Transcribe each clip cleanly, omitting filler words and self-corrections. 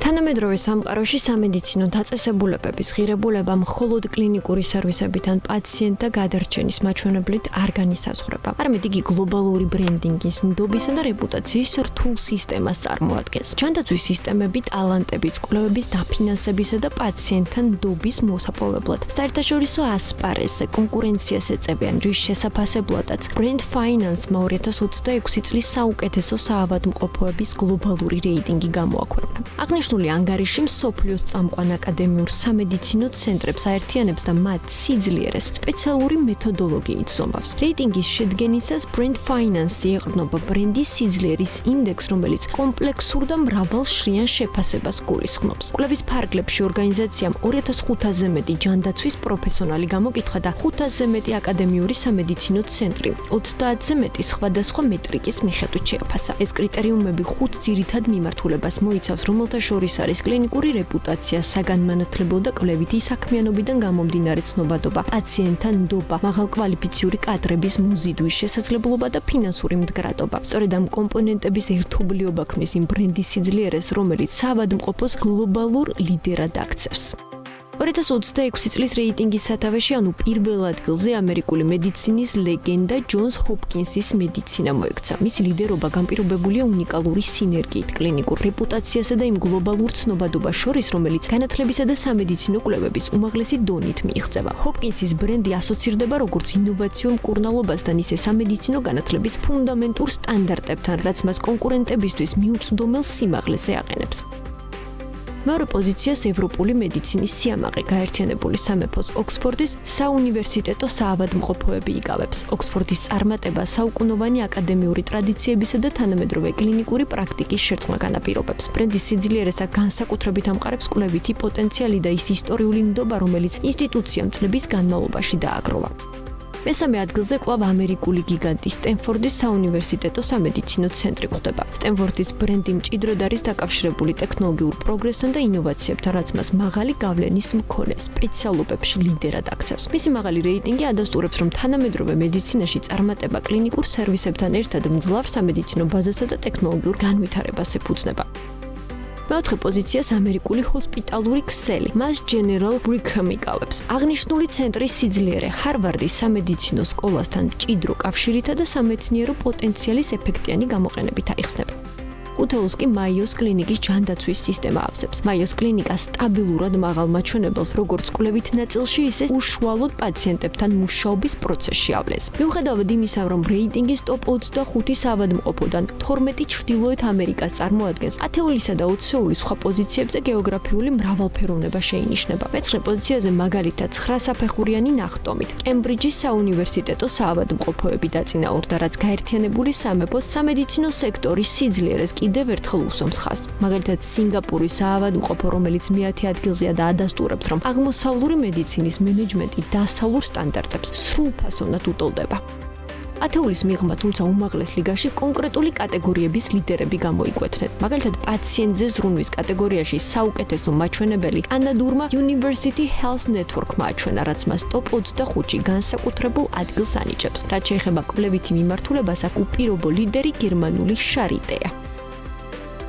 თანამედროვე სამყაროში სამედიცინო დაწესებულებების ღირებულება მხოლოდ კლინიკური სერვისებით ან პაციენტთა გადარჩენის მაჩვენებლით არ განისაზღვრება. არამედ იგი გლობალური ბრენდინგის, ნდობისა და რეპუტაციის რთულ სისტემას წარმოადგენს. ჯანდაცვის სისტემები ტალანტების, კვლევების დაფინანსებისა და პაციენტთან ნდობის მოსაპოვებლად. საერთაშორისო ასპარეზზე კონკურენციას ეწევიან, რის შესაფასებლადაც Brand Finance-მა 2026 წლის საუკეთესო საავადმყოფოების გლობალური რეიტინგი გამოაქვეყნა. აღნიშნული ანგარიში მსოფლიოს წამყვან აკადემიურ სამედიცინო ცენტრებს აერთიანებს და მათ სიძლიერეს სპეციალური მეთოდოლოგიით ზომავს. რეიტინგის შედგენისას Brand Finance ეყრდნობა ბრენდის სიძლიერის ინდექსს, რომელიც კომპლექსურ და მრავალშრიან შეფასებას გულისხმობს. კვლევის ფარგლებში ორგანიზაციამ 2500-ზე მეტი ჯანდაცვის პროფესიონალი გამოკითხა და 500-ზე მეტი აკადემიური სამედიცინო ცენტრი, 30-ზე მეტი სხვადასხვა მეტრიკის მიხედვით შეაფასა. ეს კრიტერიუმები 5 ძირითად მიმართულებას მოიცავს, რომელთა შორის არის კლინიკური რეპუტაცია, საგანმანათლებლო და კვლევითი საქმიანობიდან გამომდინარე ცნობადობა, პაციენტთან ნდობა, მაღალკვალიფიციური კადრების მოზიდვის შესაძლებლობა და ფინანსური მდგრადობა. სწორედ ამ კომპონენტების ერთობლიობა ქმნის იმ ბრენდის სიძლიერეს, რომელიც საავადმყოფოს გლობალურ ლიდერად აქცევს. 2026 წლის რეიტინგის სათავეში, ანუ პირველ ადგილზე ამერიკული მედიცინის ლეგენდა ჯონს ჰოპკინსის მედიცინა მოექცა. მისი ლიდერობა განპირობებულია უნიკალური სინერგიით კლინიკურ რეპუტაციასა და იმ გლობალურ ცნობადობას შორის, რომელიც განათლებისა და სამედიცინო კვლევების უმაღლესი დონით მიიღწევა. ჰოპკინსის ბრენდი ასოცირდება როგორც ინოვაციურ მკურნალობასთან, ისე სამედიცინო განათლების ფუნდამენტურ სტანდარტებთან, რაც მას კონკურენტებისთვის მიუწვდომელ სიმაღლეზე აყენებს. მეორე პოზიციას ევროპული მედიცინის სიამაყე გაერთიანებული სამეფოს ოქსფორდის საუნივერსიტეტო საავადმყოფოები იკავებს. ოქსფორდის წარმატება საუკუნოვანი აკადემიური ტრადიციებისა და თანამედროვე კლინიკური პრაქტიკის შერწყმა განაპირობებს. ბრენდის სიძლიერესა განსაკუთრებით ამყარებს კვლევითი პოტენციალი და ის ისტორიული ნდობა, რომელიც ინსტიტუციამ წლების განმავლობაში დააგროვა. მესამე ადგილზე კვლავ ამერიკული გიგანტი სტენფორდის საუნივერსიტეტო სამედიცინო ცენტრი ხვდება. სტენფორდის ბრენდი მჭიდროდ არის დაკავშირებული ტექნოლოგიურ პროგრესთან და ინოვაციებთან, რაც მას მაღალი გავლენის მქონე სპეციალობებში ლიდერად აქცევს. მისი მაღალი რეიტინგი ადასტურებს, რომ თანამედროვე მედიცინაში წარმატება კლინიკურ სერვისებთან ერთად მძლავრ სამედიცინო ბაზასა და ტექნოლოგიურ განვითარებას ეფუძნება. მეოთხე პოზიციას ამერიკული ჰოსპიტალური ქსელი Mass General Brigham იკავებს. აღნიშნული ცენტრის სიძლიერე ჰარვარდის სამედიცინო სკოლასთან მჭიდრო კავშირითა და სამეცნიერო პოტენციალის ეფექტიანი გამოყენებით აიხსნება. ხუთეულს კი მაიოს კლინიკის ჯანდაცვის სისტემა ავსებს. მაიოს კლინიკა სტაბილურად მაღალ მაჩვენებელს როგორც კვლევით ნაწილში, ისე უშუალოდ პაციენტებთან მუშაობის პროცესში ავლენს. მიუხედავად იმისა, რომ რეიტინგის ტოპ 25 საავადმყოფოდან 12 ჩრდილოეთ ამერიკას წარმოადგენს, 10-ისა და 20 სხვა პოზიციებზე გეოგრაფიული მრავალფეროვნება შეინიშნება. მეცხრე პოზიციაზე მაგალითად 9 საფეხურიანი ნახტომით კემბრიჯის საუნივერსიტეტო საავადმყოფოები დაწინაურდა, რაც გაერთიანებული სამეფოს სამედიცინო სექტორის სიძლიერეს კიდევ ერთხელ უსვამს ხაზს. მაგალითად, სინგაპურის საავადმყოფო, რომელიც მე-10 ადგილზეა და ადასტურებს, რომ აღმოსავლური მედიცინის მენეჯმენტი დასავლურ სტანდარტებს სრულფასოვნად უტოლდება. ათეულის მიღმა, თუმცა უმაღლეს ლიგაში კონკრეტული კატეგორიების ლიდერები გამოიკვეთნენ. მაგალითად, პაციენტზე ზრუნვის კატეგორიაში საუკეთესო მაჩვენებელი კანადურმა University Health Network-მა აჩვენა, რაც მას ტოპ 25-ში განსაკუთრებულ ადგილს ანიჭებს. რაც შეეხება კვლევითი მიმართულებას, აქ უპირობო ლიდერი გერმანული შარიტეა.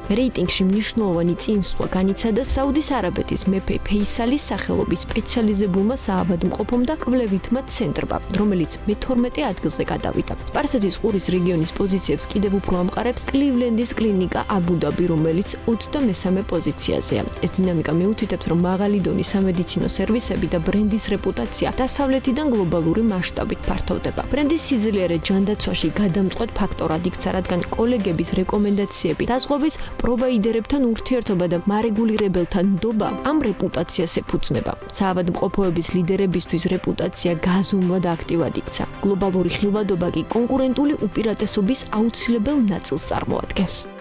რეიტინგში მნიშვნელოვანი წინსვლა განიცადა საუდის არაბეთის მეფე ფეისალის სახელობის სპეციალიზებულმა საავადმყოფომ და კვლევითმა ცენტრმა, რომელიც მე-12 ადგილზე გადავიდა. სპარსეთის ყურის რეგიონის პოზიციებს კიდევ უფრო ამყარებს კლივლენდის კლინიკა აბუ-დაბი, რომელიც 23 პოზიციაზეა. ეს დინამიკა მიუთითებს, რომ მაღალი დონის სამედიცინო სერვისები და ბრენდის რეპუტაცია დასავლეთიდან გლობალური მასშტაბით ფართოვდება. ბრენდის სიძლიერე ჯანდაცვაში გადამწყვეტ ფაქტორად იქცა, რადგან კოლეგების რეკომენდაციები, დაზღვევის პროვაიდერებთან ურთიერთობა და მარეგულირებელთან ნდობა ამ რეპუტაციას ეფუძნება. საავადმყოფოების ლიდერებისთვის რეპუტაცია გაზომვა და აქტივად იქცა. გლობალური ხილვადობა კი კონკურენტული უპირატესობის აუცილებელ ნაწილს წარმოადგენს.